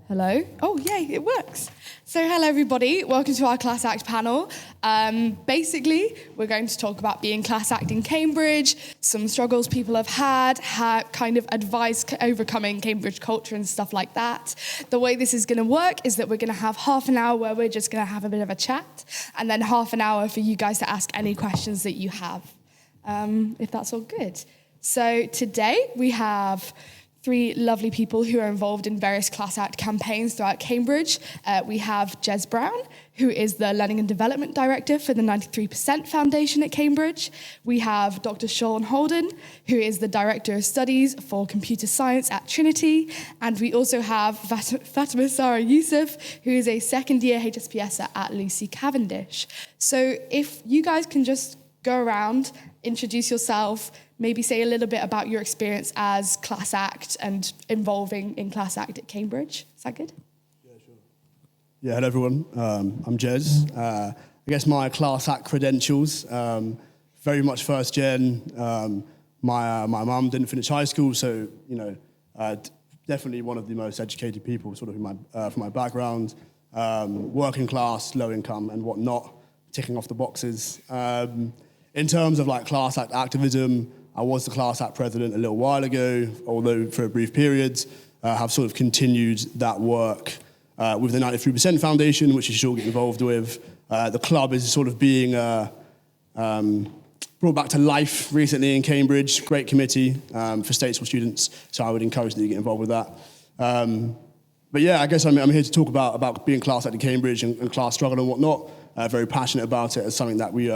Hello. Oh, yay, it works. So hello, everybody. Welcome to our Class Act panel. Basically, we're going to talk about being Class Act in Cambridge, some struggles people have had, kind of advice overcoming Cambridge culture and stuff like that. The way this is going to work is that we're going to have half an hour where we're just going to have a bit of a chat, and then half an hour for you guys to ask any questions that you have, if that's all good. So today we have three lovely people who are involved in various Class Act campaigns throughout Cambridge. We have Jez Brown, who is the Learning and Development Director for the 93% Foundation at Cambridge. We have Dr. Sean Holden, who is the Director of Studies for Computer Science at Trinity. And we also have Fatima Sarah Youssef, who is a second-year HSPSer at Lucy Cavendish. So if you guys can just go around, introduce yourself, maybe say a little bit about your experience as Class Act and involving in Class Act at Cambridge. Is that good? Yeah, sure. Yeah, hello everyone. I'm Jez. I guess my Class Act credentials, very much first gen. My mum didn't finish high school, so definitely one of the most educated people, sort of from my background. Working class, low income, and whatnot, ticking off the boxes. In terms of like Class Act activism, I was the Class Act president a little while ago, although for a brief period, have sort of continued that work with the 93% Foundation, which you should all get involved with. The club is sort of being brought back to life recently in Cambridge. Great committee for stateschool students, so I would encourage that you get involved with that. But yeah, I guess I'm here to talk about being Class Act in Cambridge and class struggle and whatnot. Very passionate about it as something that we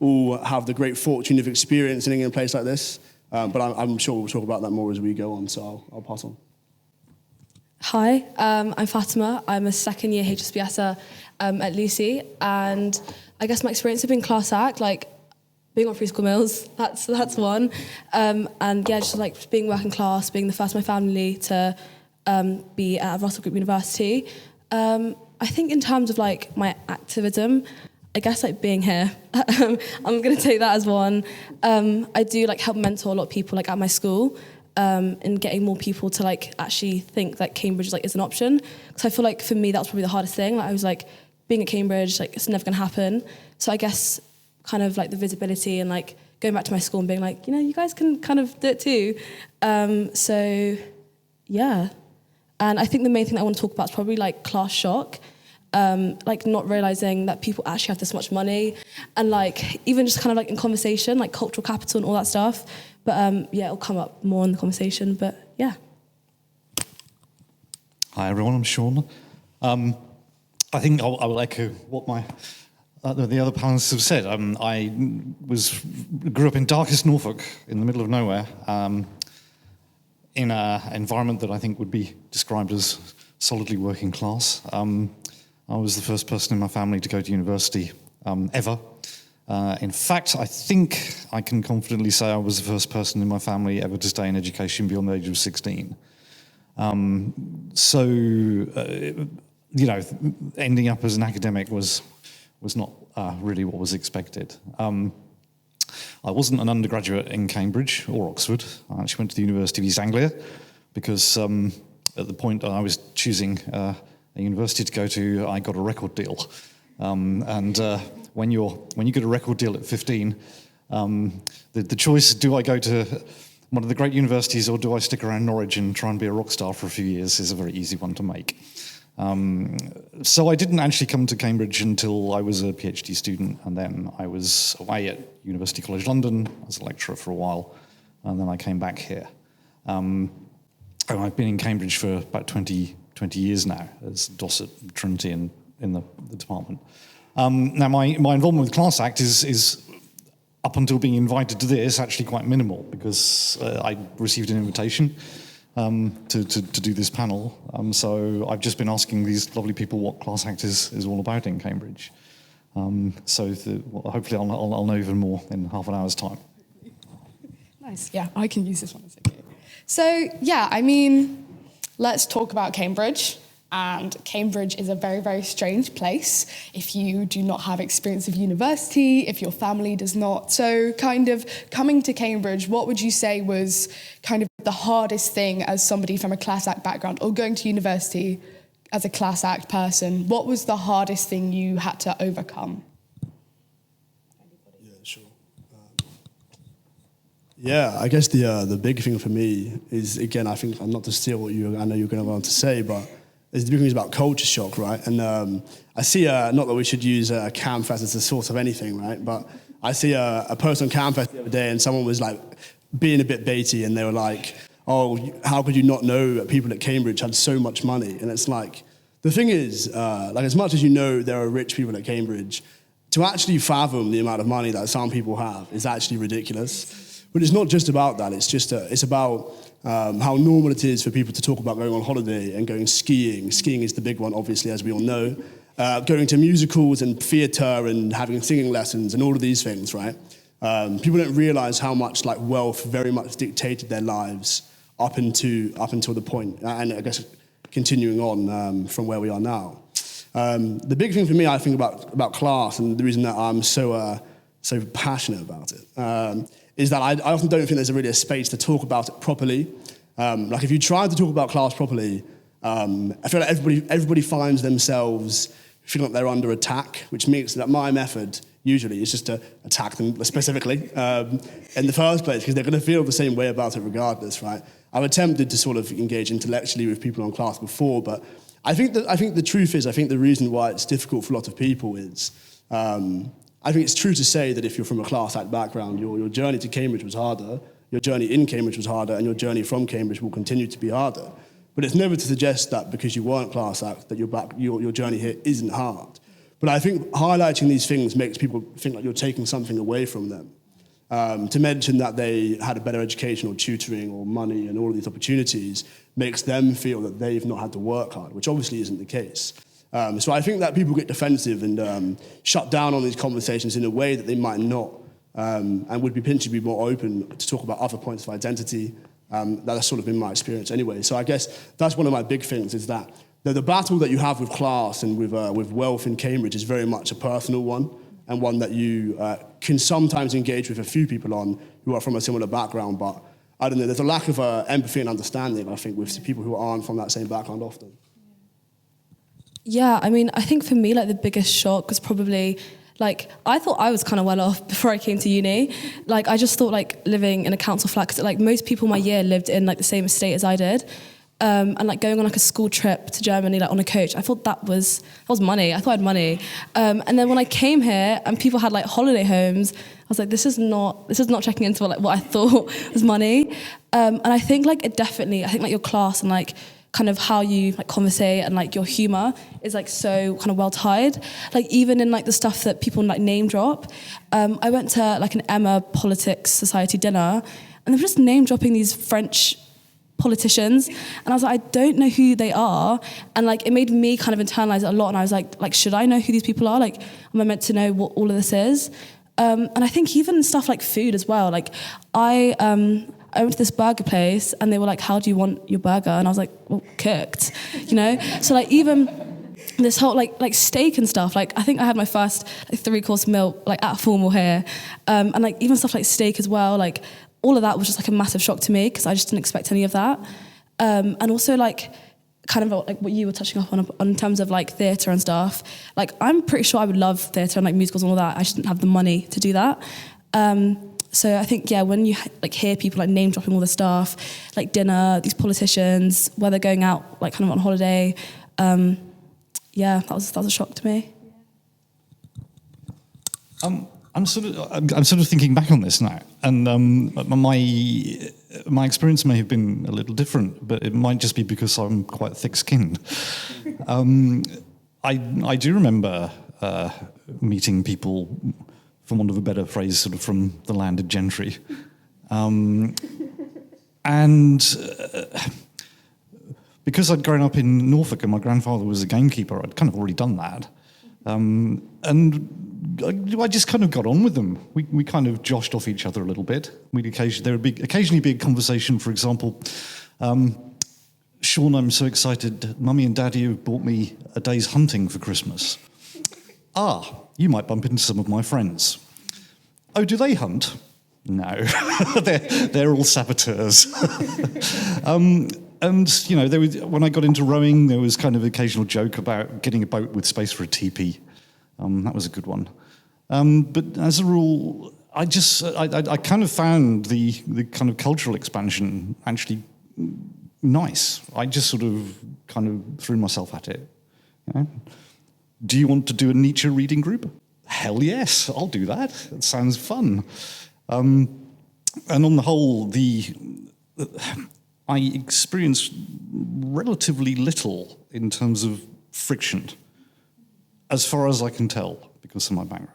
all have the great fortune of experiencing in a place like this. But I'm sure we'll talk about that more as we go on, so I'll pass on. Hi, I'm Fatima. I'm a second-year HSPSer at Lucy, and I guess my experience of being Class Act, like being on free school meals, that's one. And yeah, just like being working class, being the first in my family to be at Russell Group University. I think in terms of like my activism, I guess like being here, I'm going to take that as one. I do like help mentor a lot of people like at my school in getting more people to like actually think that Cambridge like is an option. Because I feel like for me that was probably the hardest thing. Like I was like being at Cambridge, like it's never going to happen. So I guess kind of like the visibility and like going back to my school and being like, you guys can kind of do it too. So yeah. And I think the main thing that I want to talk about is probably like class shock. Like not realising that people actually have this much money and like even just kind of like in conversation, like cultural capital and all that stuff. But yeah, it'll come up more in the conversation, but yeah. Hi everyone, I'm Sean. I think I will echo what the other panelists have said. I grew up in darkest Norfolk in the middle of nowhere in an environment that I think would be described as solidly working class. I was the first person in my family to go to university ever. In fact, I think I can confidently say I was the first person in my family ever to stay in education beyond the age of 16. Ending up as an academic was not really what was expected. I wasn't an undergraduate in Cambridge or Oxford. I actually went to the University of East Anglia because at the point I was choosing a university to go to, I got a record deal. When you get a record deal at 15, the choice, do I go to one of the great universities or do I stick around Norwich and try and be a rock star for a few years, is a very easy one to make. So I didn't actually come to Cambridge until I was a PhD student, and then I was away at University College London as a lecturer for a while, and then I came back here. And I've been in Cambridge for about 20 years now as DOS at Trinity in the department. Now, my involvement with Class Act is up until being invited to this, actually quite minimal, because I received an invitation to do this panel. So I've just been asking these lovely people what Class Act is all about in Cambridge. Hopefully I'll know even more in half an hour's time. Nice, yeah, I can use this one. It's okay. So, yeah, I mean, let's talk about Cambridge. And Cambridge is a very, very strange place if you do not have experience of university, if your family does not. So kind of coming to Cambridge, what would you say was kind of the hardest thing as somebody from a Class Act background or going to university as a class act person, what was the hardest thing you had to overcome? Yeah, sure. Yeah, I guess the big thing for me is, again, I think, not to steal what I know you're going to want to say, but the big thing is about culture shock, right? And I see, not that we should use CamFest as the source of anything, right? But I see a post on CamFest the other day, and someone was like being a bit baity, and they were like, "Oh, how could you not know that people at Cambridge had so much money?" And it's like, the thing is, like, as much as you know there are rich people at Cambridge, to actually fathom the amount of money that some people have is actually ridiculous. But it's not just about that. It's about how normal it is for people to talk about going on holiday and going skiing. Skiing is the big one, obviously, as we all know. Going to musicals and theatre and having singing lessons and all of these things, right? People don't realise how much like wealth very much dictated their lives up until the point, and I guess continuing on from where we are now. The big thing for me, I think, about class, and the reason that I'm so passionate about it, is that I often don't think there's really a space to talk about it properly. Like, if you try to talk about class properly, I feel like everybody finds themselves feeling like they're under attack, which means that my method usually is just to attack them specifically in the first place, because they're going to feel the same way about it regardless, right? I've attempted to sort of engage intellectually with people on class before, but I think the truth is, I think the reason why it's difficult for a lot of people is, I think it's true to say that if you're from a class act background, your journey to Cambridge was harder, your journey in Cambridge was harder, and your journey from Cambridge will continue to be harder. But it's never to suggest that because you weren't class act, that your journey here isn't hard. But I think highlighting these things makes people think like you're taking something away from them. To mention that they had a better education or tutoring or money and all of these opportunities makes them feel that they've not had to work hard, which obviously isn't the case. So I think that people get defensive and shut down on these conversations in a way that they might not, and would potentially be more open to talk about other points of identity. That's sort of been my experience anyway. So I guess that's one of my big things, is that the battle that you have with class and with wealth in Cambridge is very much a personal one, and one that you can sometimes engage with a few people on who are from a similar background, but I don't know, there's a lack of empathy and understanding, I think, with people who aren't from that same background often. Yeah, I mean, I think for me, like, the biggest shock was probably, like, I thought I was kind of well off before I came to uni. Like, I just thought, like, living in a council flat, because, like, most people my year lived in, like, the same estate as I did. And, like, going on, like, a school trip to Germany, like, on a coach, I thought that was money. I thought I had money. And then when I came here and people had, like, holiday homes, I was like, this is not checking into, like, what I thought was money. And I think, like, like, your class and, like, kind of how you like conversate and like your humor is like so kind of well tied. Like, even in like the stuff that people like name drop. I went to like an Emma Politics Society dinner, and they were just name dropping these French politicians, and I was like, I don't know who they are, and like it made me kind of internalize it a lot. And I was like, should I know who these people are? Like, am I meant to know what all of this is? And I think even stuff like food as well. Like, I went to this burger place and they were like, how do you want your burger? And I was like, well, cooked, you know? So like even this whole like steak and stuff, like I think I had my first like 3-course meal like at formal here. And like even stuff like steak as well, like all of that was just like a massive shock to me because I just didn't expect any of that. And also like kind of like what you were touching up on in terms of like theatre and stuff. Like I'm pretty sure I would love theatre and like musicals and all that. I just didn't have the money to do that. So I think, yeah, when you like hear people like name dropping all the stuff, like dinner, these politicians, where they're going out like kind of on holiday, yeah, that was a shock to me. I'm sort of thinking back on this now, and my experience may have been a little different, but it might just be because I'm quite thick-skinned. I do remember meeting people, for want of a better phrase, sort of from the landed gentry. And because I'd grown up in Norfolk and my grandfather was a gamekeeper, I'd kind of already done that. And I just kind of got on with them. We kind of joshed off each other a little bit. There would occasionally be a conversation, for example, Sean, I'm so excited, Mummy and Daddy have bought me a day's hunting for Christmas. You might bump into some of my friends. Oh, do they hunt? No, they're all saboteurs. And, when I got into rowing, there was kind of occasional joke about getting a boat with space for a teepee. That was a good one. But as a rule, I kind of found the kind of cultural expansion actually nice. I just sort of kind of threw myself at it. Do you want to do a Nietzsche reading group? Hell yes, I'll do that. That sounds fun. And on the whole, I experienced relatively little in terms of friction, as far as I can tell, because of my background.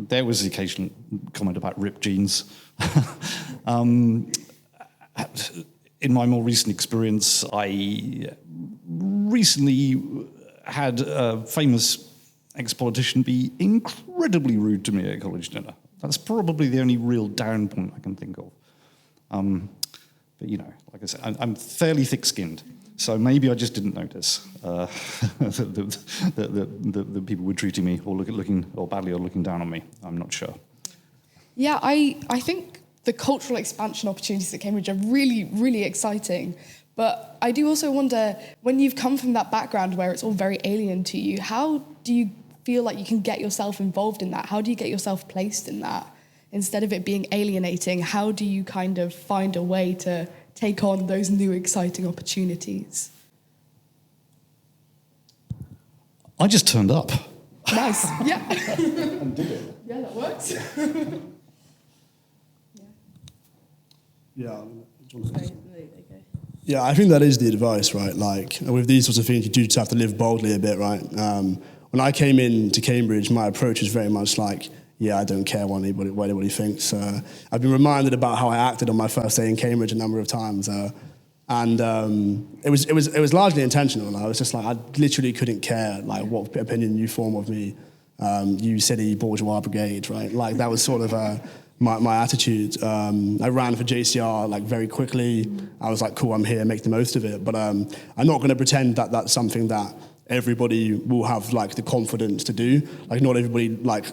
There was the occasional comment about ripped jeans. In my more recent experience, I recently had a famous ex-politician be incredibly rude to me at a college dinner. That's probably the only real down point I can think of. But, like I said, I'm fairly thick-skinned, so maybe I just didn't notice that people were treating me or looking or badly or looking down on me. I'm not sure. Yeah, I think the cultural expansion opportunities at Cambridge are really, really exciting. But I do also wonder, when you've come from that background where it's all very alien to you, how do you feel like you can get yourself involved in that? How do you get yourself placed in that? Instead of it being alienating, how do you kind of find a way to take on those new exciting opportunities? I just turned up. Nice, yeah. And did it. Yeah, that works. Yeah. Yeah, I think that is the advice, right? Like, with these sorts of things, you do just have to live boldly a bit, right? When I came into Cambridge, my approach was very much like, yeah, I don't care what anybody thinks. I've been reminded about how I acted on my first day in Cambridge a number of times, and it was largely intentional. I was just like, I literally couldn't care like what opinion you form of me, you city bourgeois brigade, right? Like that was sort of my attitude. I ran for JCR like very quickly. I was like, cool, I'm here, make the most of it. But I'm not going to pretend that that's something that everybody will have like the confidence to do. Like not everybody like,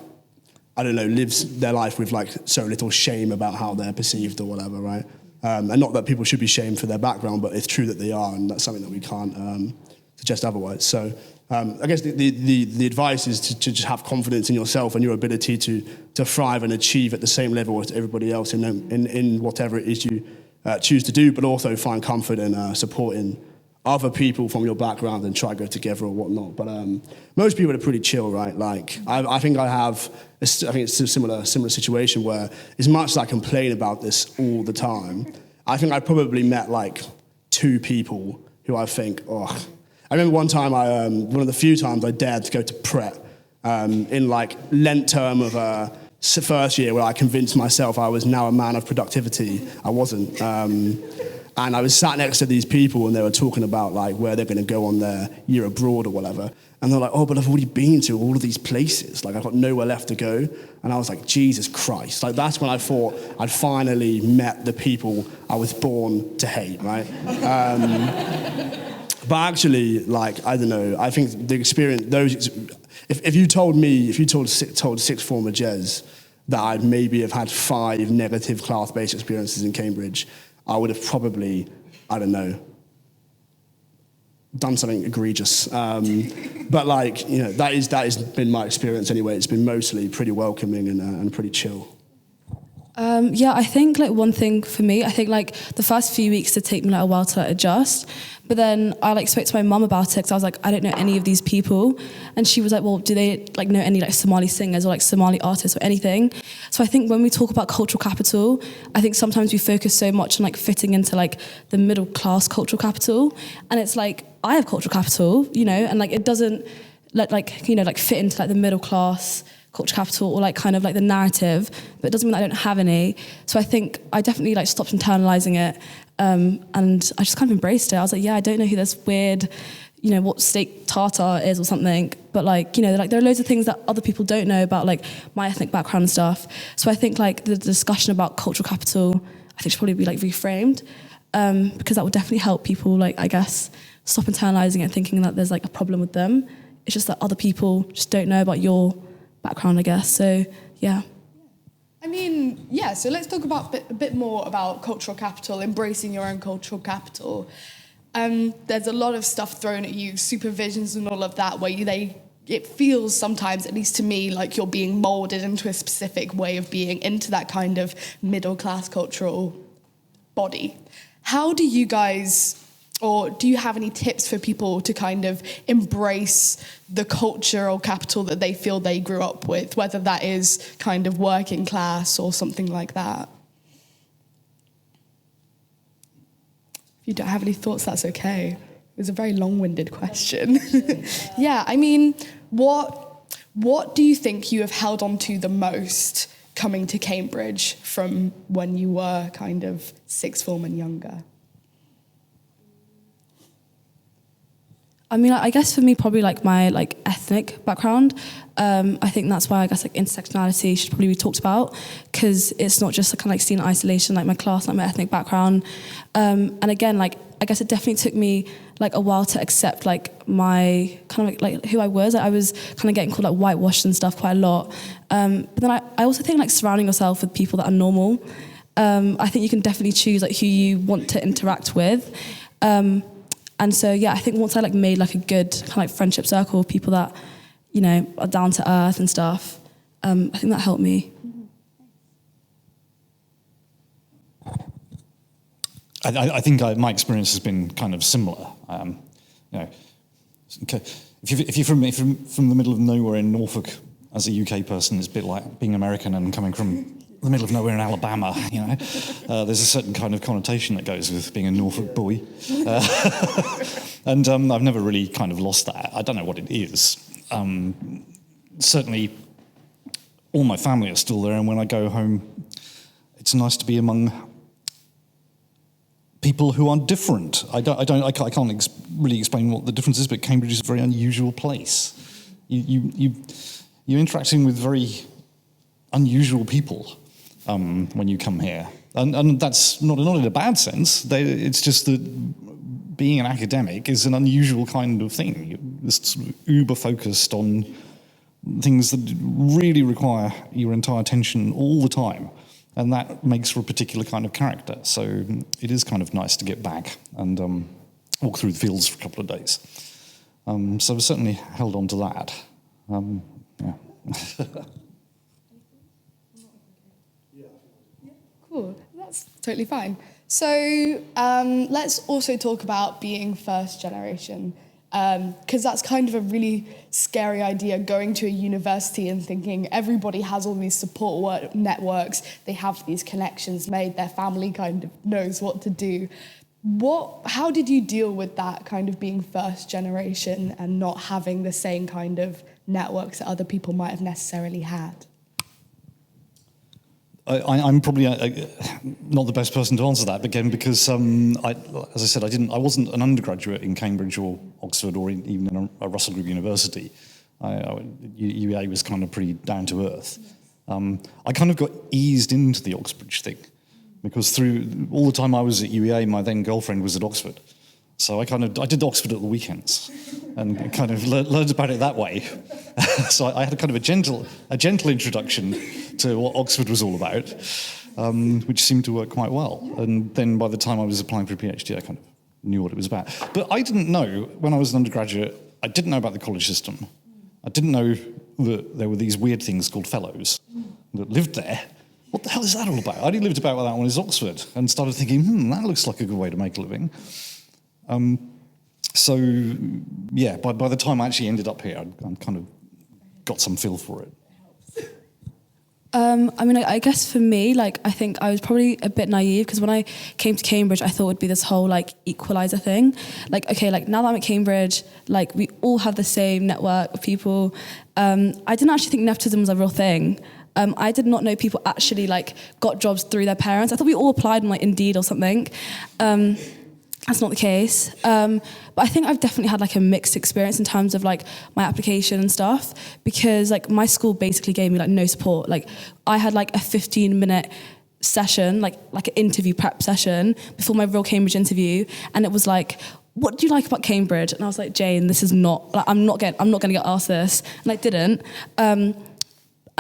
I don't know, lives their life with like so little shame about how they're perceived or whatever, right? And not that people should be shamed for their background, but it's true that they are, and that's something that we can't suggest otherwise. So I guess the advice is to just have confidence in yourself and your ability to thrive and achieve at the same level as everybody else in whatever it is you choose to do, but also find comfort in supporting other people from your background and try to go together or whatnot. But most people are pretty chill, right? Like I think it's a similar situation where as much as I complain about this all the time, I think I probably met like 2 people who I think, I remember one time, one of the few times I dared to go to Pret in like Lent term of first year where I convinced myself I was now a man of productivity. I wasn't. And I was sat next to these people and they were talking about like where they're going to go on their year abroad or whatever. And they're like, but I've already been to all of these places. Like I've got nowhere left to go. And I was like, Jesus Christ. Like that's when I thought I'd finally met the people I was born to hate, right? But actually, like, I don't know, I think the experience, if you told sixth former Jez that I'd maybe have had 5 negative class-based experiences in Cambridge, I would have probably, I don't know, done something egregious. But like, that has been my experience anyway. It's been mostly pretty welcoming and pretty chill. Yeah, I think like one thing for me, I think like the first few weeks did take me like a while to adjust. But then I like spoke to my mum about it because I was like, I don't know any of these people. And she was like, well, do they like know any like Somali singers or like Somali artists or anything? So I think when we talk about cultural capital, I think sometimes we focus so much on like fitting into like the middle class cultural capital. And it's like, I have cultural capital, and like it doesn't like fit into like the middle class culture capital or like kind of like the narrative, but it doesn't mean that I don't have any. So I think I definitely like stopped internalizing it, and I just kind of embraced it. I was like, yeah, I don't know who this weird, what steak tartare is or something, but like, like there are loads of things that other people don't know about like my ethnic background and stuff. So I think like the discussion about cultural capital, I think should probably be like reframed, because that would definitely help people like, I guess, stop internalizing it and thinking that there's like a problem with them. It's just that other people just don't know about your background, I guess. So, yeah. I mean, yeah, so let's talk about a bit more about cultural capital, embracing your own cultural capital. There's a lot of stuff thrown at you, supervisions and all of that, where it feels sometimes, at least to me, like you're being moulded into a specific way of being, into that kind of middle-class cultural body. How do you guys, or do you have any tips for people to kind of embrace the cultural capital that they feel they grew up with, whether that is kind of working class or something like that? If you don't have any thoughts, that's okay. It was a very long-winded question. Yeah, I mean, what do you think you have held on to the most coming to Cambridge from when you were kind of sixth form and younger? I mean, I guess for me, probably like my ethnic background. I think that's why I guess like intersectionality should probably be talked about, because it's not just kind of like seen in isolation, like my class, like my ethnic background. And again, like I guess it definitely took me like a while to accept like my kind of like who I was. Like, I was kind of getting called like whitewashed and stuff quite a lot. But then I also think like surrounding yourself with people that are normal. I think you can definitely choose like who you want to interact with. And so, yeah, I think once I like made like a good kind of like friendship circle of people that, you know, are down to earth and stuff, I think that helped me. I think my experience has been kind of similar. You know, okay, if you're from the middle of nowhere in Norfolk as a UK person, it's a bit like being American and coming from the middle of nowhere in Alabama. You know, there's a certain kind of connotation that goes with being a Norfolk boy, and I've never really kind of lost that. I don't know what it is. Certainly, all my family are still there, and when I go home, it's nice to be among people who are different. I can't really explain what the difference is, but Cambridge is a very unusual place. You're interacting with very unusual people when you come here, and that's not in a bad sense. It's just that being an academic is an unusual kind of thing. It's sort of uber focused on things that really require your entire attention all the time. And that makes for a particular kind of character. So it is kind of nice to get back and walk through the fields for a couple of days. So I've certainly held on to that. Yeah. Cool, that's totally fine. So let's also talk about being first generation, because that's kind of a really scary idea, going to a university and thinking everybody has all these support networks, they have these connections made, their family kind of knows what to do. How did you deal with that kind of being first generation and not having the same kind of networks that other people might have necessarily had? I'm probably not the best person to answer that, again, because as I said, I wasn't an undergraduate in Cambridge or Oxford or even in a Russell Group university. UEA was kind of pretty down to earth. I kind of got eased into the Oxbridge thing because through all the time I was at UEA, my then girlfriend was at Oxford. So I did Oxford at the weekends and kind of learned about it that way. So I had a kind of a gentle introduction to what Oxford was all about, which seemed to work quite well. And then by the time I was applying for a PhD, I kind of knew what it was about. But I didn't know, when I was an undergraduate, I didn't know about the college system. I didn't know that there were these weird things called fellows that lived there. What the hell is that all about? I only lived about that one is Oxford and started thinking, that looks like a good way to make a living. So, yeah, by the time I actually ended up here, I'd kind of got some feel for it. I mean, I guess for me, like, I think I was probably a bit naive because when I came to Cambridge, I thought it would be this whole, like, equalizer thing. Like, okay, like, now that I'm at Cambridge, like, we all have the same network of people. I didn't actually think nepotism was a real thing. I did not know people actually, like, got jobs through their parents. I thought we all applied on, like, Indeed or something. That's not the case. But I think I've definitely had like a mixed experience in terms of like my application and stuff, because like my school basically gave me like no support. Like I had like a 15-minute session, like an interview prep session before my real Cambridge interview, and it was like, what do you like about Cambridge? And I was like, Jane, this is not, like, I'm not going to get asked this, and I didn't.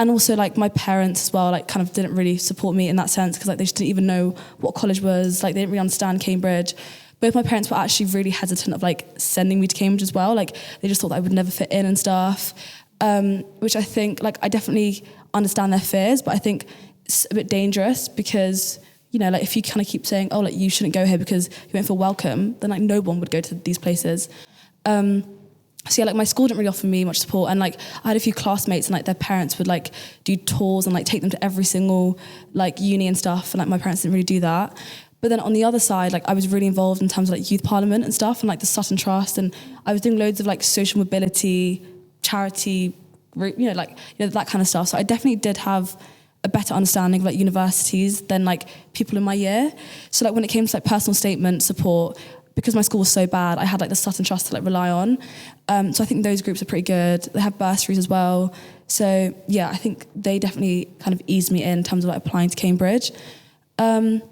And also like my parents as well, like kind of didn't really support me in that sense because like they just didn't even know what college was. Like they didn't really understand Cambridge. Both my parents were actually really hesitant of like sending me to Cambridge as well. Like they just thought that I would never fit in and stuff, which I think like I definitely understand their fears, but I think it's a bit dangerous because, you know, like if you kind of keep saying, oh, like you shouldn't go here because you won't feel welcome, then like no one would go to these places. So yeah, like my school didn't really offer me much support, and like I had a few classmates and like their parents would like do tours and like take them to every single like uni and stuff, and like my parents didn't really do that. But then on the other side, like I was really involved in terms of like youth parliament and stuff and like the Sutton Trust, and I was doing loads of like social mobility, charity, that kind of stuff. So I definitely did have a better understanding of like universities than like people in my year. So like when it came to like personal statement support, because my school was so bad, I had like the Sutton Trust to like rely on. So I think those groups are pretty good. They have bursaries as well. So yeah, I think they definitely kind of eased me in terms of like applying to Cambridge. And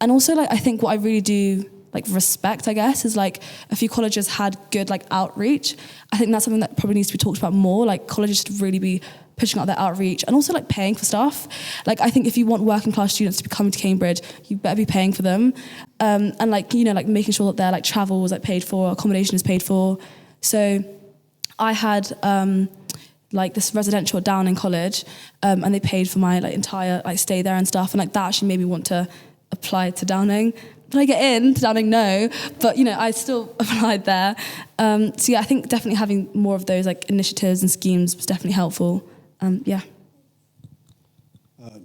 also like I think what I really do like respect, I guess, is like a few colleges had good like outreach. I think that's something that probably needs to be talked about more. Like colleges should really be pushing out their outreach and also like paying for stuff. Like I think if you want working class students to be coming to Cambridge, you better be paying for them. And like, you know, like making sure that their like travel was like paid for, accommodation is paid for. So I had like this residential at Downing College, and they paid for my like entire like stay there and stuff. And like that actually made me want to apply to Downing. Did I get in to Downing? No, but you know, I still applied there. So yeah, I think definitely having more of those like initiatives and schemes was definitely helpful. Yeah.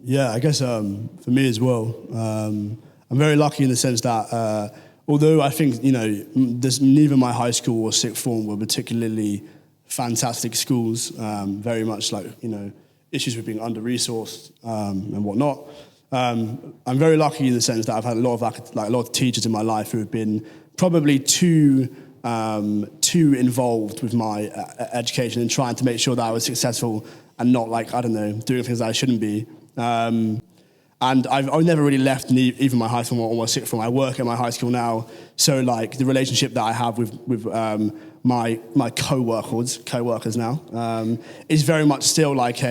Yeah, I guess for me as well, I'm very lucky in the sense that although I think, you know, neither my high school or sixth form were particularly fantastic schools, very much like, you know, issues with being under-resourced and whatnot. I'm very lucky in the sense that I've had a lot of teachers in my life who have been probably too involved with my education and trying to make sure that I was successful and not like, I don't know, doing things that I shouldn't be. And I've never really left even my high school or my sixth form. I work at my high school now, so like the relationship that I have with my co-workers now is very much still like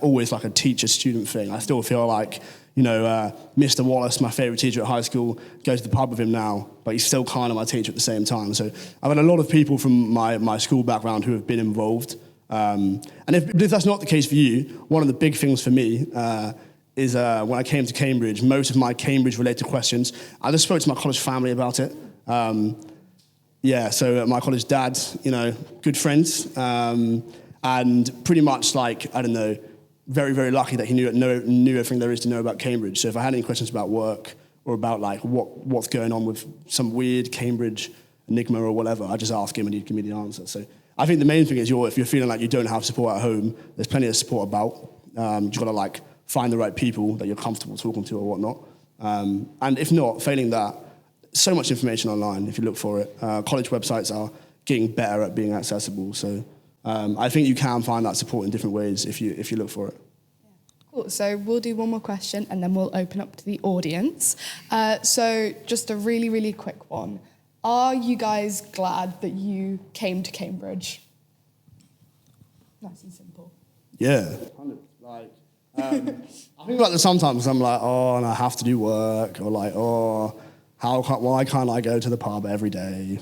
always like a teacher-student thing. I still feel like, you know, Mr. Wallace, my favourite teacher at high school, go to the pub with him now, but he's still kind of my teacher at the same time. So I've had a lot of people from my school background who have been involved. And if that's not the case for you, one of the big things for me is when I came to Cambridge, most of my Cambridge-related questions, I just spoke to my college family about it. So my college dad, you know, good friends, and pretty much like, I don't know, very, very lucky that he knew everything there is to know about Cambridge. So if I had any questions about work or about like what's going on with some weird Cambridge enigma or whatever, I just ask him and he'd give me the answer. So I think the main thing is if you're feeling like you don't have support at home, there's plenty of support about. You've got to like find the right people that you're comfortable talking to or whatnot. And if not, failing that, so much information online if you look for it. College websites are getting better at being accessible. So I think you can find that support in different ways if you look for it. Cool. So we'll do one more question and then we'll open up to the audience. So just a really, really quick one. Are you guys glad that you came to Cambridge? Nice and simple. Yeah. Like, I think like sometimes I'm like, oh, and I have to do work, or like, oh, why can't I go to the pub every day?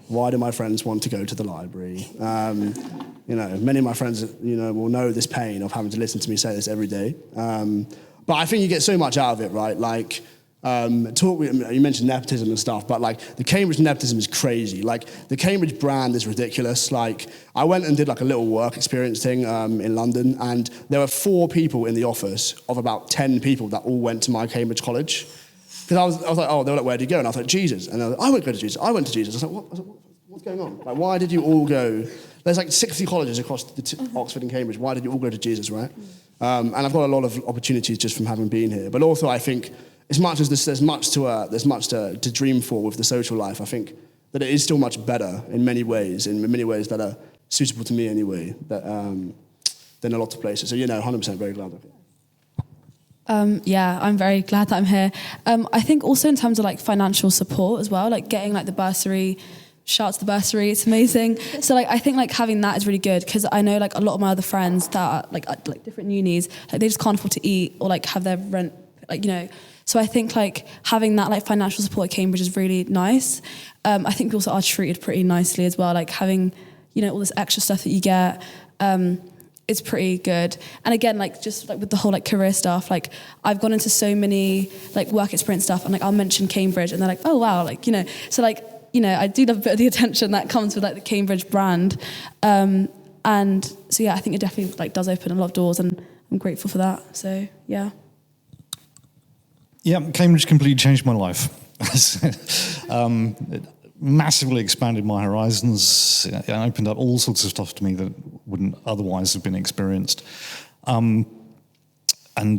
Why do my friends want to go to the library? You know, many of my friends, you know, will know this pain of having to listen to me say this every day. But I think you get so much out of it, right? Like, you mentioned nepotism and stuff, but like the Cambridge nepotism is crazy. Like the Cambridge brand is ridiculous. Like I went and did like a little work experience thing in London, and there were 4 people in the office of about 10 people that all went to my Cambridge college. Because I was like, oh, they were like, where did you go? And I was like, Jesus. And I was like, I won't go to Jesus. I went to Jesus. I was like, what's going on? Like, why did you all go? There's like 60 colleges across Oxford and Cambridge. Why did you all go to Jesus, right? And I've got a lot of opportunities just from having been here. But also, I think as much as there's much to dream for with the social life, I think that it is still much better in many ways that are suitable to me anyway, than a lot of places. So, you know, 100% very glad of it. Yeah, I'm very glad that I'm here. I think also in terms of like financial support as well, like getting like the bursary shout out to the bursary, it's amazing. So like I think like having that is really good, because I know like a lot of my other friends that are like at like different unis, like they just can't afford to eat or like have their rent, like, you know. So I think like having that like financial support at Cambridge is really nice. I think we also are treated pretty nicely as well, like having, you know, all this extra stuff that you get. It's pretty good. And again, like just like with the whole like career stuff, like I've gone into so many like work experience stuff, and like I'll mention Cambridge and they're like, oh wow, like, you know, so like, you know, I do love a bit of the attention that comes with like the Cambridge brand. And so yeah, I think it definitely like does open a lot of doors, and I'm grateful for that. So yeah. Yeah, Cambridge completely changed my life. It massively expanded my horizons and opened up all sorts of stuff to me that wouldn't otherwise have been experienced. And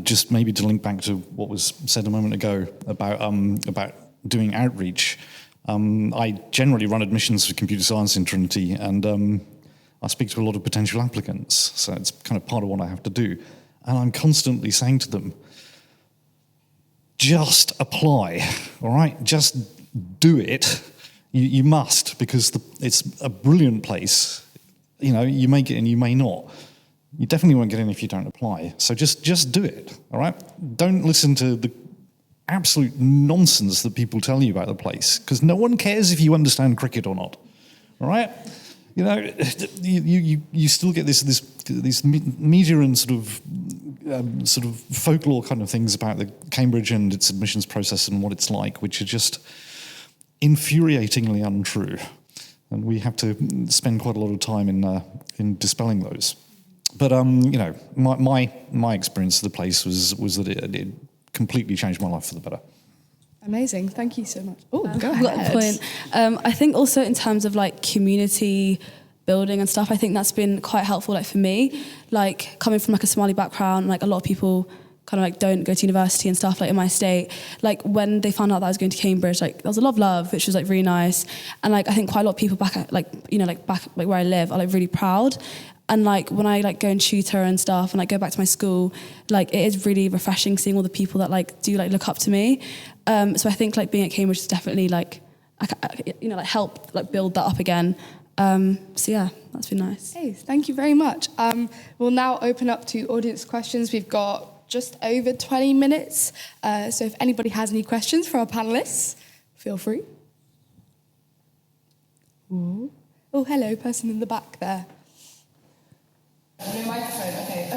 just maybe to link back to what was said a moment ago about doing outreach, I generally run admissions for computer science in Trinity, and I speak to a lot of potential applicants, so it's kind of part of what I have to do. And I'm constantly saying to them, just apply, all right? Just do it. You must, because it's a brilliant place. You know, you may get in, you may not. You definitely won't get in if you don't apply. So just do it, all right? Don't listen to the absolute nonsense that people tell you about the place, because no one cares if you understand cricket or not, all right? You know, you still get these media and sort of folklore kind of things about the Cambridge and its admissions process and what it's like, which are just infuriatingly untrue, and we have to spend quite a lot of time in dispelling those. But you know, my experience of the place was that it completely changed my life for the better. Amazing, thank you so much. Oh, go I've got a point. I think also in terms of like community building and stuff, I think that's been quite helpful. Like for me, like coming from like a Somali background, like a lot of people kind of like don't go to university and stuff like in my state. Like when they found out that I was going to Cambridge, like there was a lot of love, which was like really nice. And like I think quite a lot of people back at like, you know, like back like where I live are like really proud. And like when I like go and tutor and stuff and like go back to my school, like it is really refreshing seeing all the people that like do like look up to me. So I think like being at Cambridge is definitely like, you know, like help like build that up again. So yeah, that's been nice. Hey, thank you very much. We'll now open up to audience questions. We've got just over 20 minutes. So if anybody has any questions for our panellists, feel free. Ooh. Oh, hello, person in the back there. No microphone, okay.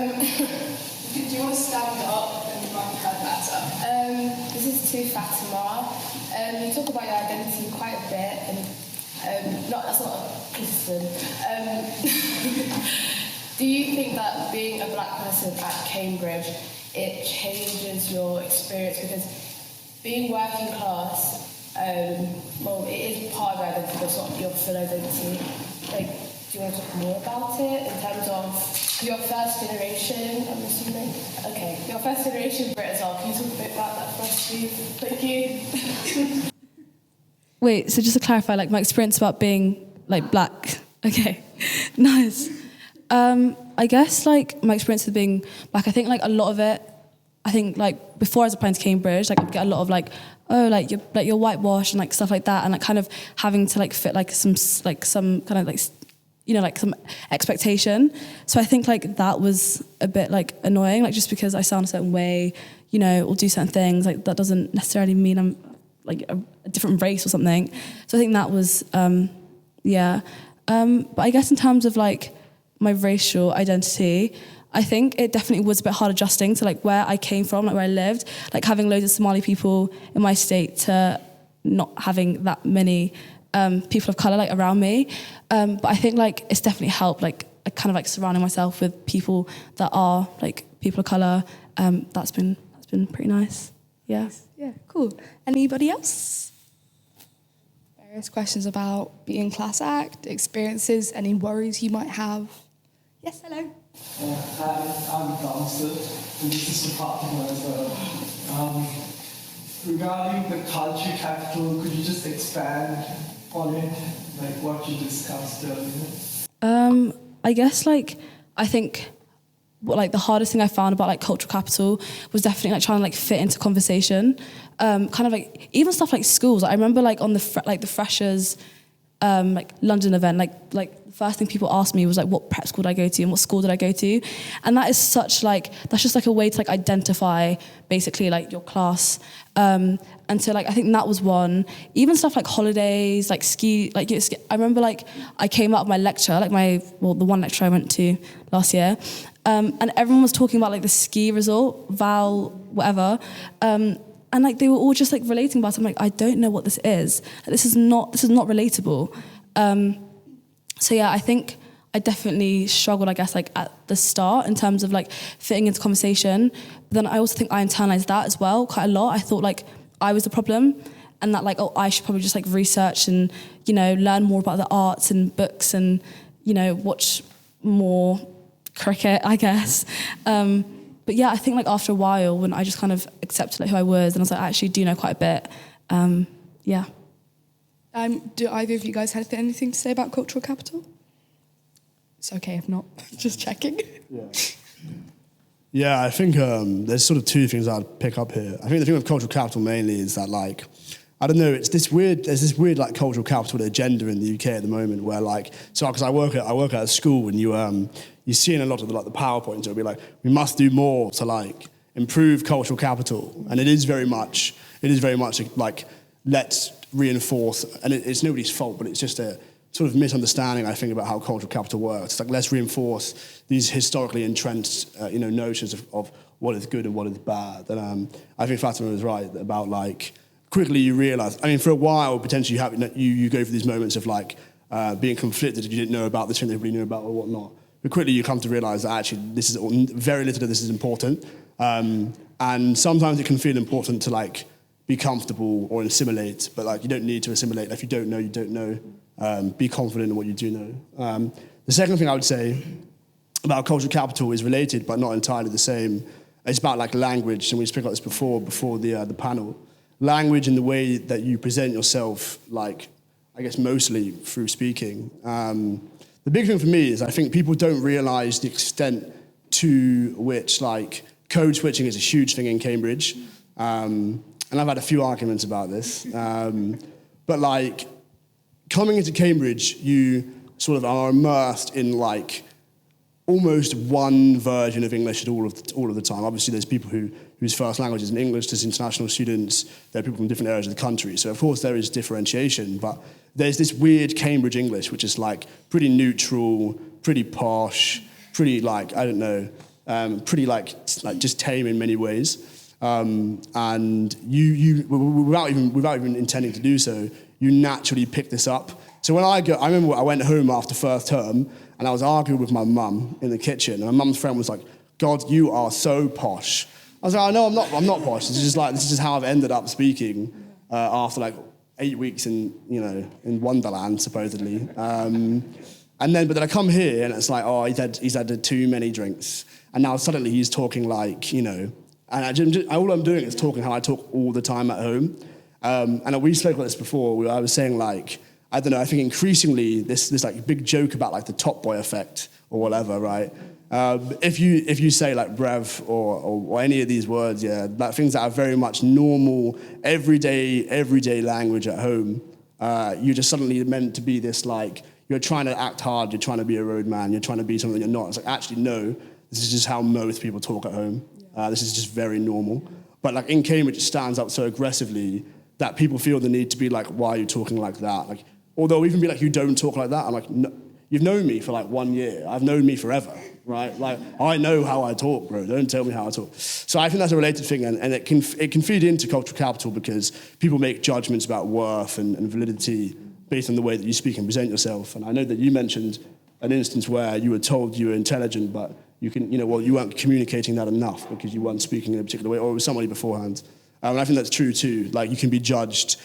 Do you want to stand up and you might have better? This is to Fatima. You talk about your identity quite a bit, and that's not a criticism. Do you think that being a black person at Cambridge, it changes your experience? Because being working class, well, it is part of your identity, but it's not your full identity. Like, do you want to talk more about it in terms of your first generation, I'm assuming? Okay, your first generation Brit as well. Can you talk a bit about that for us, please? Thank you. Wait, so just to clarify, like my experience about being like black. Okay, nice. I guess like my experience of being black, I think like a lot of it, I think like before I was applying to Cambridge, like I'd get a lot of like, oh, like you're whitewashed and like stuff like that, and like kind of having to like fit like some kind of like, you know, like some expectation. So I think like that was a bit like annoying, like just because I sound a certain way, you know, or do certain things, like that doesn't necessarily mean I'm like a different race or something. So I think that was, yeah. But I guess in terms of like my racial identity, I think it definitely was a bit hard adjusting to like where I came from, like where I lived, like having loads of Somali people in my state to not having that many people of colour like around me. But I think like it's definitely helped, like kind of like surrounding myself with people that are like people of colour. That's been pretty nice. Yeah. Yeah, cool. Anybody else? Various questions about being class act, experiences, any worries you might have. Yes, hello. I'm Council, and this is the partner as well. Regarding the culture capital, could you just expand on it, like what you discussed earlier? I guess like I think like the hardest thing I found about like cultural capital was definitely like trying to like fit into conversation. Kind of like even stuff like schools. I remember like on the freshers like London event, like the first thing people asked me was like, what prep school did I go to and what school did I go to? And that is such like, that's just like a way to like identify basically like your class. And so like, I think that was one. Even stuff like holidays, like ski, like I remember like I came out of my lecture, like the one lecture I went to last year, and everyone was talking about like the ski resort, Val, whatever. And like they were all just like relating about it. I'm like, I don't know what this is. This is not relatable. So yeah, I think I definitely struggled, I guess, like at the start in terms of like fitting into conversation. But then I also think I internalized that as well quite a lot. I thought like I was the problem, and that like, oh, I should probably just like research and, you know, learn more about the arts and books and, you know, watch more cricket, I guess. But yeah, I think like after a while, when I just kind of accepted like who I was, and I was like, I actually do know quite a bit. Yeah. Do either of you guys have anything to say about cultural capital? It's okay if not, just checking. Yeah, I think there's sort of two things I'd pick up here. I think the thing with cultural capital mainly is that like, I don't know, there's this weird like cultural capital agenda in the UK at the moment where like, so because I work at a school, and you see in a lot of the PowerPoints, it'll be like, we must do more to like improve cultural capital. And it is very much like, let's reinforce, and it's nobody's fault, but it's just a sort of misunderstanding, I think, about how cultural capital works. It's like, let's reinforce these historically entrenched, notions of what is good and what is bad. And I think Fatima was right about like, quickly you realise, I mean, for a while, potentially you go through these moments of like being conflicted if you didn't know about this thing that everybody knew about or whatnot. But quickly you come to realise that actually very little of this is important. And sometimes it can feel important to like be comfortable or assimilate, but like you don't need to assimilate. If you don't know, you don't know. Be confident in what you do know. The second thing I would say about cultural capital is related, but not entirely the same. It's about like language, and we spoke about this before the panel. Language and the way that you present yourself, like, I guess mostly through speaking. The big thing for me is I think people don't realise the extent to which, like, code switching is a huge thing in Cambridge. And I've had a few arguments about this. But, like, coming into Cambridge, you sort of are immersed in, like, almost one version of English all of the time. Obviously, there's people whose first language is in English, there's international students, there are people from different areas of the country. So, of course, there is differentiation, but there's this weird Cambridge English, which is, like, pretty neutral, pretty posh, pretty, like, I don't know, pretty, like just tame in many ways. And you without even intending to do so, you naturally pick this up. So when I remember I went home after first term, and I was arguing with my mum in the kitchen, and my mum's friend was like, "God, you are so posh." I was like, "No, I'm not posh. This is just how I've ended up speaking after like 8 weeks in Wonderland, supposedly." But then I come here, and it's like, oh, he's had too many drinks, and now suddenly he's talking like, and all I'm doing is talking how I talk all the time at home. And we spoke about this before. I was saying like, I don't know, I think increasingly this like big joke about like the top boy effect or whatever, right? If you say like brev or any of these words, like things that are very much normal, everyday language at home, you're just suddenly meant to be this like, you're trying to act hard, you're trying to be a roadman, you're trying to be something you're not. It's like, actually, no, this is just how most people talk at home. This is just very normal. But like in Cambridge, it stands up so aggressively that people feel the need to be like, why are you talking like that? Like, although even be like, you don't talk like that. I'm like, no, you've known me for like 1 year. I've known me forever, right? Like, I know how I talk, bro. Don't tell me how I talk. So I think that's a related thing, and it can feed into cultural capital because people make judgments about worth and validity based on the way that you speak and present yourself. And I know that you mentioned an instance where you were told you were intelligent, but you weren't communicating that enough because you weren't speaking in a particular way, or it was somebody beforehand. And I think that's true too. Like, you can be judged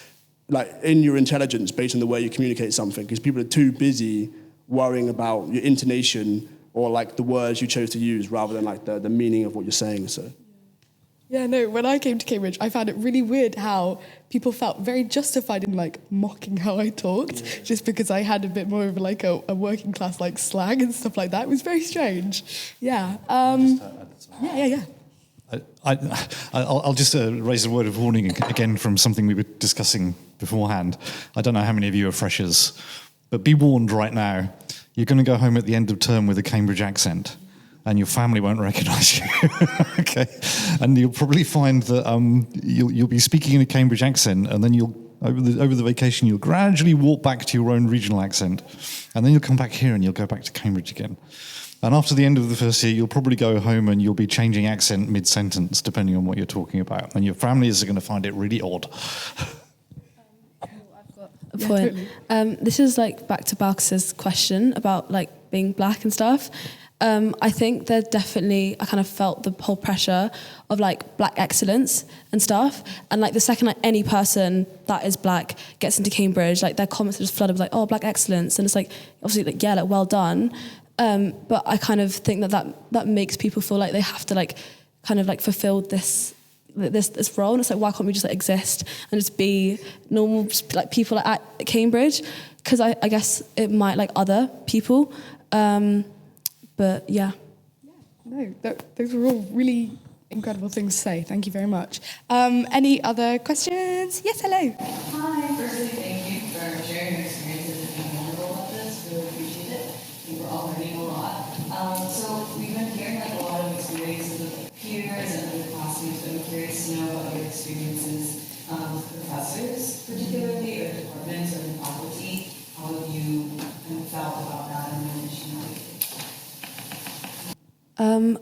like in your intelligence based on the way you communicate something, because people are too busy worrying about your intonation or like the words you chose to use rather than like the meaning of what you're saying. So. Yeah, no, when I came to Cambridge, I found it really weird how people felt very justified in like mocking how I talked, just because I had a bit more of like a working class like slang and stuff like that. It was very strange. Yeah. Yeah. I'll just raise a word of warning again from something we were discussing beforehand. I don't know how many of you are freshers, But be warned right now, you're going to go home at the end of term with a Cambridge accent, and your family won't recognise you. Okay, and you'll probably find that you'll be speaking in a Cambridge accent, and then you'll over the vacation you'll gradually walk back to your own regional accent, and then you'll come back here and you'll go back to Cambridge again. And after the end of the first year, you'll probably go home and you'll be changing accent mid-sentence, depending on what you're talking about, and your families are going to find it really odd. A point. This is like back to Balkus's question about like being black and stuff. I think there definitely, I kind of felt the whole pressure of like black excellence and stuff. And like the second like any person that is black gets into Cambridge, like their comments are just flooded with like, oh, black excellence. And it's like, obviously like, yeah, like well done. But I kind of think that makes people feel like they have to like kind of like fulfill this role. And it's like, why can't we just like exist and just be normal, just like people at Cambridge? Because I guess it might like other people. But yeah. No, those were all really incredible things to say. Thank you very much. Any other questions? Yes, hello. Hi. Firstly, thank you for sharing your experiences and being vulnerable about this. Really appreciate it. I think we're all learning a lot. So we've been hearing like a lot of experiences with peers and other classmates, but I'm curious to know about your experiences with professors, particularly, or departments, or the faculty. How have you kind of felt about that and managed to navigate?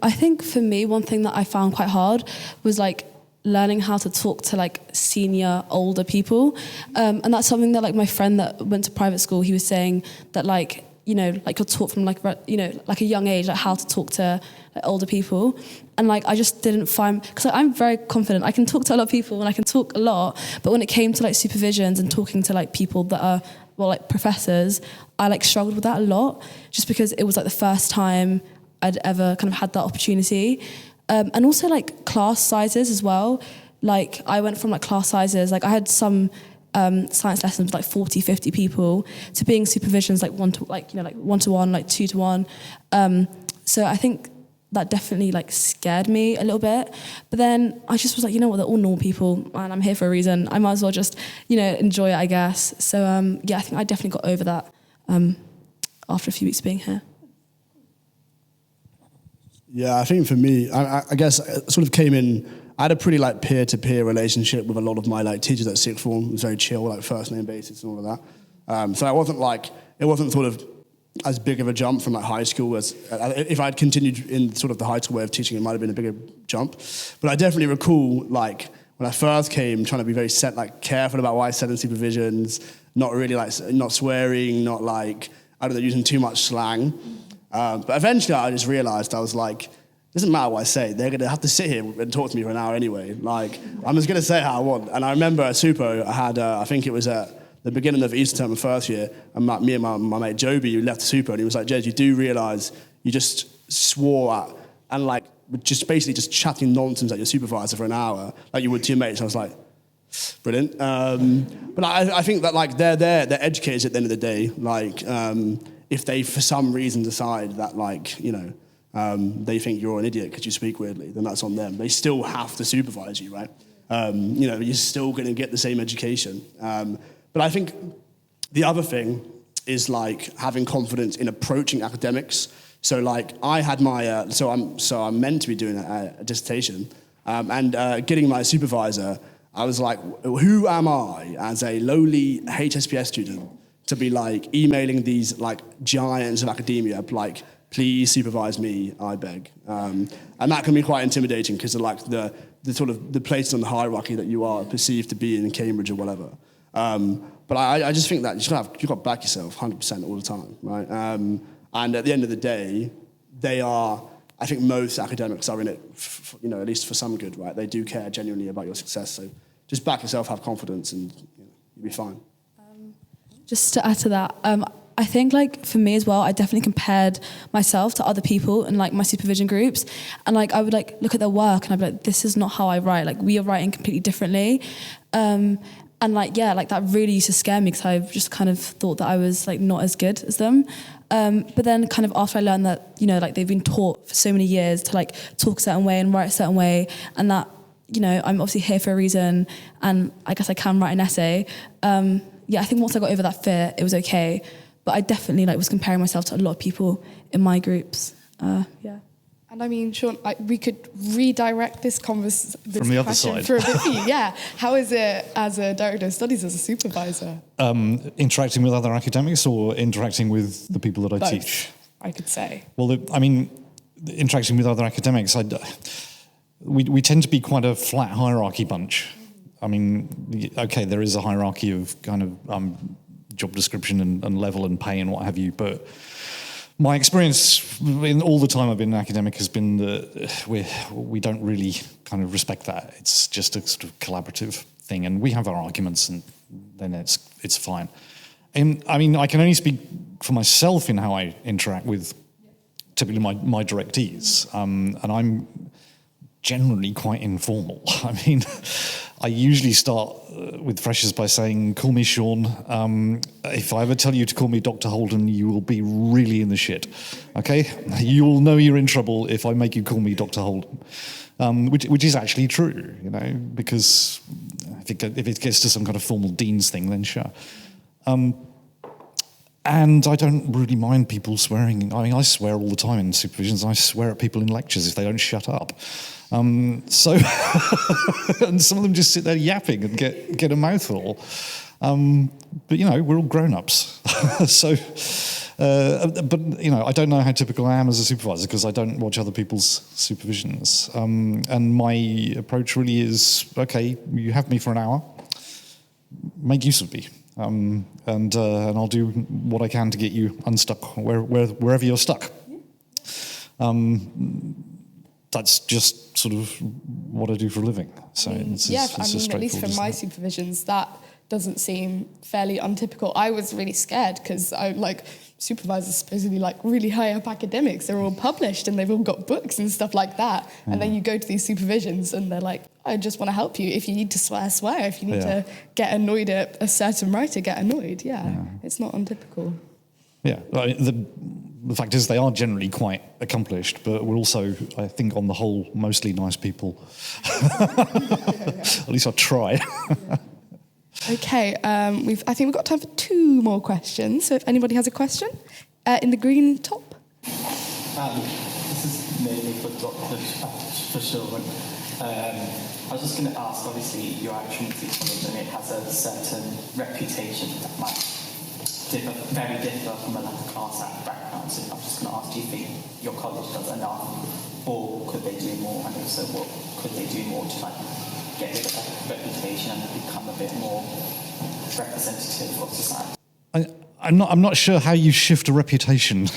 I think for me, one thing that I found quite hard was like learning how to talk to like senior, older people. And that's something that like my friend that went to private school, he was saying that like, you know, like you're taught from like, you know, like a young age, like how to talk to like, older people. And like, I just didn't find, because like, I'm very confident. I can talk to a lot of people and I can talk a lot. But when it came to like supervisions and talking to like people that are, well, like professors, I like struggled with that a lot just because it was like the first time I'd ever kind of had that opportunity. And also like class sizes as well. Like I went from like class sizes, like I had some science lessons with like 40, 50 people to being supervisions like one-to-one, like 2-to-1. So I think that definitely like scared me a little bit. But then I just was like, you know what, they're all normal people and I'm here for a reason. I might as well just, you know, enjoy it, I guess. So yeah, I think I definitely got over that after a few weeks being here. Yeah, I think for me, I guess I sort of came in, I had a pretty like peer-to-peer relationship with a lot of my like teachers at sixth form. It was very chill, like first name basis and all of that. So it wasn't sort of as big of a jump from like high school as, if I'd continued in sort of the high school way of teaching, it might have been a bigger jump. But I definitely recall like when I first came, trying to be very careful about what I said in supervisions, not really like, not swearing, not like, I don't know, using too much slang. But eventually I just realised, I was like, it doesn't matter what I say, they're going to have to sit here and talk to me for an hour anyway. Like, I'm just going to say how I want. And I remember at Supo, I had, I think it was at the beginning of Easter term of first year, and me and my mate Joby, who left Supo, and he was like, Jez, you do realise you just swore at, and like, just basically just chatting nonsense at your supervisor for an hour, like you would to your mates. I was like, brilliant. But I think that like they're educators at the end of the day. Like, if they, for some reason, decide that, like, you know, they think you're an idiot because you speak weirdly, then that's on them. They still have to supervise you, right? You know, you're still going to get the same education. But I think the other thing is, like, having confidence in approaching academics. So, like, I had my, so I'm meant to be doing a dissertation, and getting my supervisor, I was like, who am I as a lowly HSPS student to be like emailing these like giants of academia, like, please supervise me, I beg. And that can be quite intimidating because of like the sort of the places on the hierarchy that you are perceived to be in Cambridge or whatever. But I just think that you've got to back yourself 100% all the time, right? And at the end of the day, I think most academics are in it, you know, at least for some good, right? They do care genuinely about your success. So just back yourself, have confidence, and you know, you'll be fine. Just to add to that, I think like for me as well, I definitely compared myself to other people in like my supervision groups, and like I would like look at their work and I'd be like, this is not how I write. Like we are writing completely differently, and like yeah, like that really used to scare me because I just kind of thought that I was like not as good as them. But then kind of after I learned that, you know, like they've been taught for so many years to like talk a certain way and write a certain way, and that, you know, I'm obviously here for a reason, and I guess I can write an essay. Yeah, I think once I got over that fear, it was okay. but I definitely was comparing myself to a lot of people in my groups. Yeah. And I mean, Sean, we could redirect this conversation From the other side. for a bit for you. Yeah. How is it as a director of studies, as a supervisor? Interacting with other academics or interacting with the people that I teach? I could say. Well, interacting with other academics, we tend to be quite a flat hierarchy bunch. I mean, okay, there is a hierarchy of kind of job description and level and pay and what have you, but my experience in all the time I've been an academic has been that we don't really kind of respect that. It's just a sort of collaborative thing, and we have our arguments, and then it's fine. And I mean, I can only speak for myself in how I interact with typically my directees, and I'm generally quite informal. I mean, I usually start with freshers by saying, call me Sean. If I ever tell you to call me Dr. Holden, you will be really in the shit, okay? You will know you're in trouble if I make you call me Dr. Holden, which is actually true, because if it gets to some kind of formal dean's thing, then sure. And I don't really mind people swearing. I mean, I swear all the time in supervisions. I swear at people in lectures if they don't shut up. So, and some of them just sit there yapping and get a mouthful. But we're all grown-ups. So, but I don't know how typical I am as a supervisor because I don't watch other people's supervisions. And my approach really is, okay, you have me for an hour, make use of me. And I'll do what I can to get you unstuck wherever you're stuck. That's just sort of what I do for a living. So it's at least from my supervisions, that doesn't seem fairly untypical. I was really scared because supervisors supposedly really high up academics. They're all published and they've all got books and stuff like that. And then you go to these supervisions and they're like, I just want to help you. If you need to swear, swear. If you need to get annoyed at a certain writer, get annoyed. It's not untypical. Yeah, the fact is they are generally quite accomplished, but we're also, I think, on the whole, mostly nice people. At least I try. Okay, I think we've got time for 2 more questions. So if anybody has a question, in the green top. This is mainly for Sean. I was just going to ask, obviously, you're at Trinity College and it has a certain reputation that might very differ from a class act background. So I'm just going to ask, do you think your college does enough, or could they do more? And also, what could they do more to get rid of that reputation and become a bit more representative of society? I'm not sure how you shift a reputation.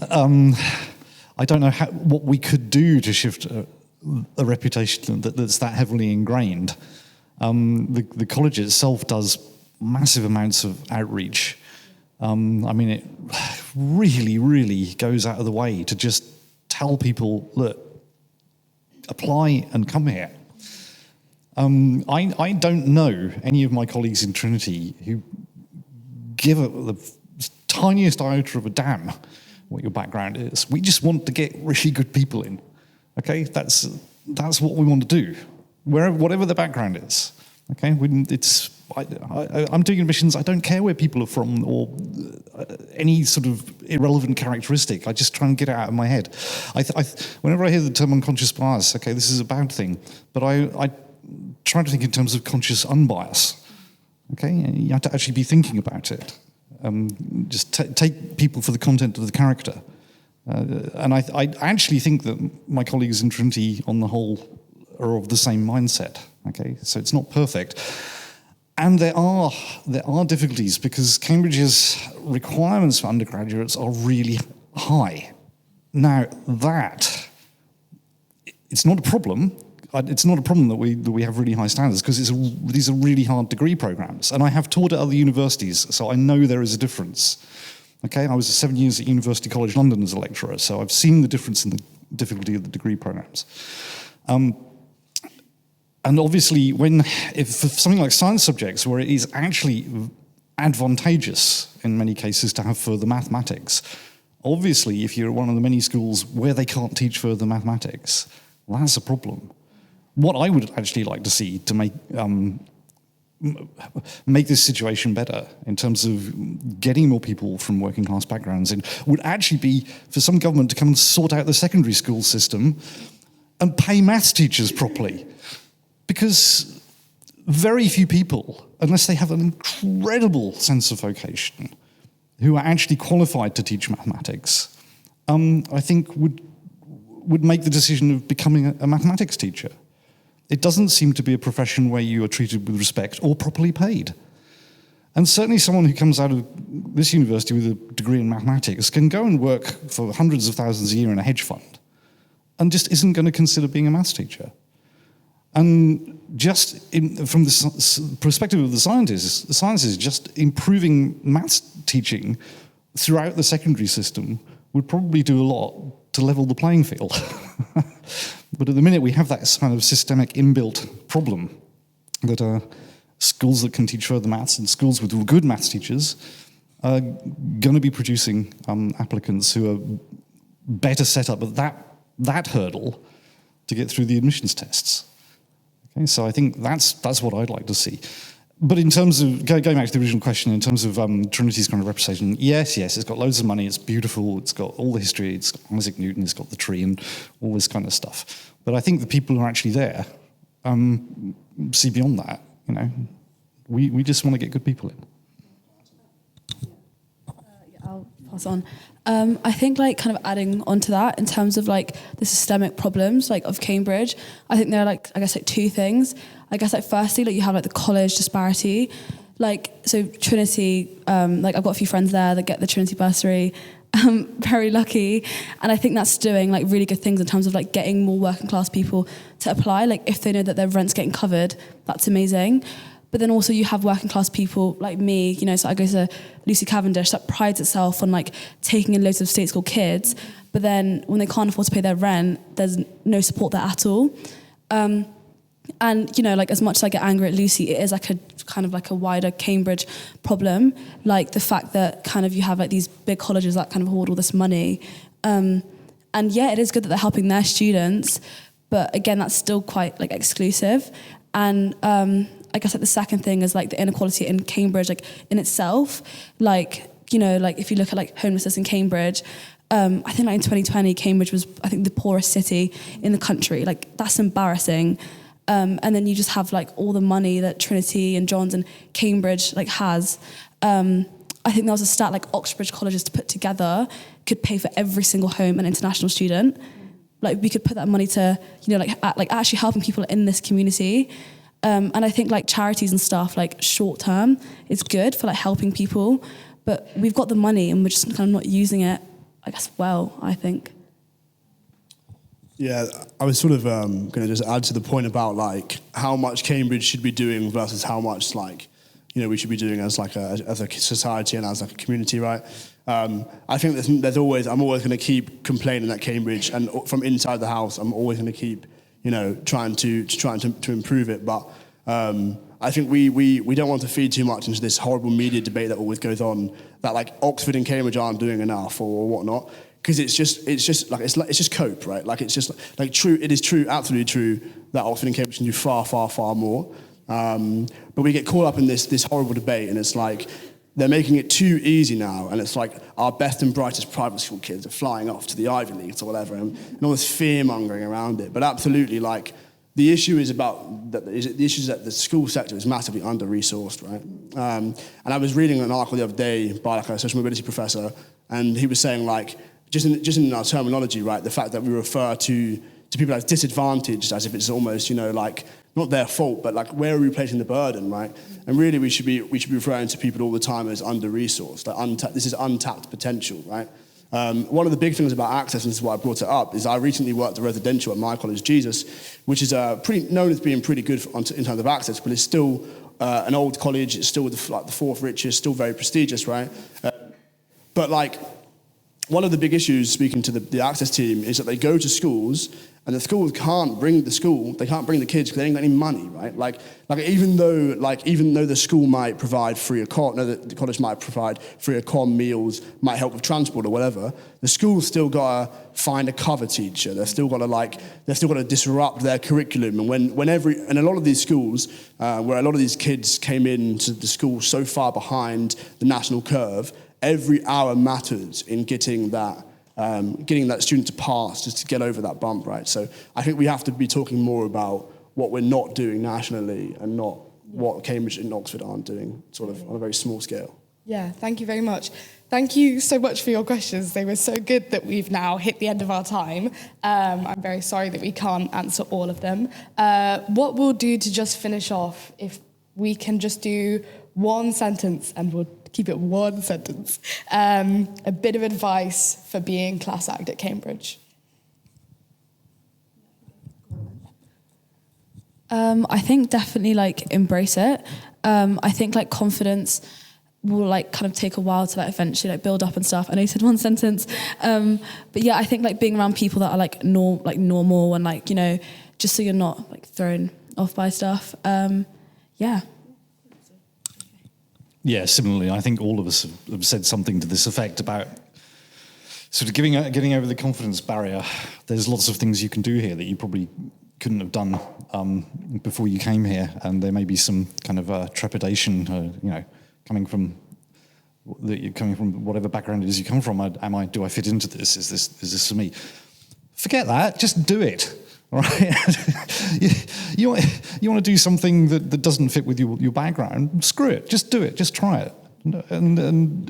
I don't know what we could do to shift a reputation that's that heavily ingrained. The college itself does massive amounts of outreach. I mean, it really, really goes out of the way to just tell people, look, apply and come here. I don't know any of my colleagues in Trinity who give the tiniest iota of a damn what your background is. We just want to get really good people in. Okay, that's what we want to do, whatever the background is. Okay, I'm doing admissions. I don't care where people are from or any sort of irrelevant characteristic. I just try and get it out of my head. Whenever I hear the term unconscious bias, okay, this is a bad thing, but I try to think in terms of conscious unbias. Okay, you have to actually be thinking about it. Just take people for the content of the character. And I actually think that my colleagues in Trinity, on the whole, are of the same mindset. Okay, so it's not perfect. And there are difficulties because Cambridge's requirements for undergraduates are really high. Now, it's not a problem. It's not a problem that we have really high standards because these are really hard degree programs. And I have taught at other universities, so I know there is a difference. Okay, I was 7 years at University College London as a lecturer, so I've seen the difference in the difficulty of the degree programs. And obviously, if for something like science subjects, where it is actually advantageous in many cases to have further mathematics, obviously, if you're at one of the many schools where they can't teach further mathematics, well, that's a problem. What I would actually like to see to make make this situation better in terms of getting more people from working class backgrounds in would actually be for some government to come and sort out the secondary school system and pay maths teachers properly. Because very few people, unless they have an incredible sense of vocation, who are actually qualified to teach mathematics, I think would make the decision of becoming a mathematics teacher. It doesn't seem to be a profession where you are treated with respect or properly paid. And certainly someone who comes out of this university with a degree in mathematics can go and work for hundreds of thousands a year in a hedge fund and just isn't going to consider being a maths teacher. And just from the perspective of the sciences, just improving maths teaching throughout the secondary system would probably do a lot to level the playing field. But at the minute, we have that kind of systemic inbuilt problem that schools that can teach further maths and schools with good maths teachers are going to be producing applicants who are better set up at that hurdle to get through the admissions tests. Okay, so I think that's what I'd like to see. But in terms of, going back to the original question, in terms of Trinity's kind of representation, yes, it's got loads of money, it's beautiful, it's got all the history, it's got Isaac Newton, it's got the tree and all this kind of stuff. But I think the people who are actually there see beyond that, you know. We just want to get good people in. I'll pass on. I think like kind of adding onto that in terms of like the systemic problems like of Cambridge, I think there are like, I guess like two things. I guess like firstly, like you have like the college disparity. Like, so Trinity, like I've got a few friends there that get the Trinity bursary. Very lucky. And I think that's doing like really good things in terms of like getting more working class people to apply. Like if they know that their rent's getting covered, that's amazing. But then also you have working class people like me, you know, so I go to Lucy Cavendish that prides itself on like taking in loads of state school kids, but then when they can't afford to pay their rent, there's no support there at all. And, you know, like as much as I get angry at Lucy, it is like a kind of like a wider Cambridge problem. Like the fact that kind of you have like these big colleges that kind of hoard all this money. And yeah, it is good that they're helping their students, but again, that's still quite like exclusive. And I guess like the second thing is like the inequality in Cambridge, like in itself, like, you know, like if you look at like homelessness in Cambridge, I think like in 2020, Cambridge was, I think, the poorest city in the country. Like that's embarrassing. And then you just have like all the money that Trinity and John's and Cambridge like has. I think there was a stat like Oxbridge colleges to put together could pay for every single home an international student. Like we could put that money to, you know, like actually helping people in this community. And I think like charities and stuff, like short term, is good for like helping people, but we've got the money and we're just kind of not using it, I guess, well, I think. Yeah, I was sort of going to just add to the point about like how much Cambridge should be doing versus how much like, you know, we should be doing as like as a society and as like a community, right? I think there's always, I'm always going to keep complaining at Cambridge, and from inside the house, I'm always going to keep, you know, trying to improve it. But I think we don't want to feed too much into this horrible media debate that always goes on that like Oxford and Cambridge aren't doing enough or whatnot. Because it's just cope, right? Like it's just like true. It is true, absolutely true, that Oxford and Cambridge can do far, far, far more. But we get caught up in this horrible debate, and it's like they're making it too easy now, and it's like our best and brightest private school kids are flying off to the Ivy Leagues or whatever, and all this fear mongering around it. But absolutely, like the issue is that the school sector is massively under resourced, right? And I was reading an article the other day by like a social mobility professor, and he was saying like, just in our terminology, right, the fact that we refer to people as disadvantaged as if it's almost, you know, like not their fault, but like where are we placing the burden, right? And really we should be referring to people all the time as under-resourced. Like this is untapped potential, right? One of the big things about access, and this is why I brought it up, is I recently worked at residential at my college, Jesus, which is known as being pretty good in terms of access, but it's still an old college. It's still the fourth richest, still very prestigious, right? But like, one of the big issues, speaking to the access team, is that they go to schools and the schools can't bring the kids because they ain't got any money, right? Like even though the school might provide free the college might provide free accom meals, might help with transport or whatever, the school's still gotta find a cover teacher. They're still gotta disrupt their curriculum. And and a lot of these schools, where a lot of these kids came into the school so far behind the national curve, every hour matters in getting that student to pass, just to get over that bump, right? So I think we have to be talking more about what we're not doing nationally and not what Cambridge and Oxford aren't doing, sort of on a very small scale. Yeah, thank you very much. Thank you so much for your questions. They were so good that we've now hit the end of our time. I'm very sorry that we can't answer all of them. What we'll do to just finish off, if we can just do one sentence, and we'll keep it one sentence, a bit of advice for being class act at Cambridge. I think definitely embrace it. I think confidence will kind of take a while to eventually build up and stuff. I know you said one sentence, but yeah, I think being around people that are normal and just so you're not thrown off by stuff. Yeah. Yeah, similarly, I think all of us have said something to this effect about sort of getting over the confidence barrier. There's lots of things you can do here that you probably couldn't have done before you came here, and there may be some kind of trepidation, coming from whatever background it is you come from. Do I fit into this? Is this for me? Forget that. Just do it. All right. you want to do something that doesn't fit with your background? Screw it. Just do it. Just try it. And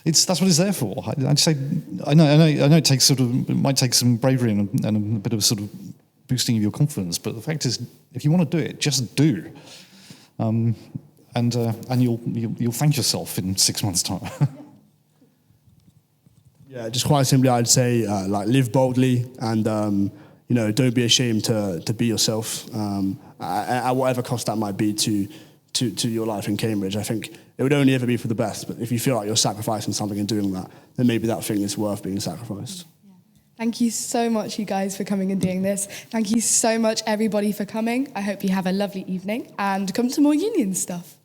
that's what it's there for. I'd say I know it might take some bravery and a bit of sort of boosting of your confidence, but the fact is, if you want to do it, just do. And you'll thank yourself in 6 months' time. Yeah, just quite simply, I'd say live boldly and don't be ashamed to be yourself at whatever cost that might be to your life in Cambridge. I think it would only ever be for the best, but if you feel like you're sacrificing something and doing that, then maybe that thing is worth being sacrificed. Thank you so much, you guys, for coming and doing this. Thank you so much, everybody, for coming. I hope you have a lovely evening and come to more union stuff.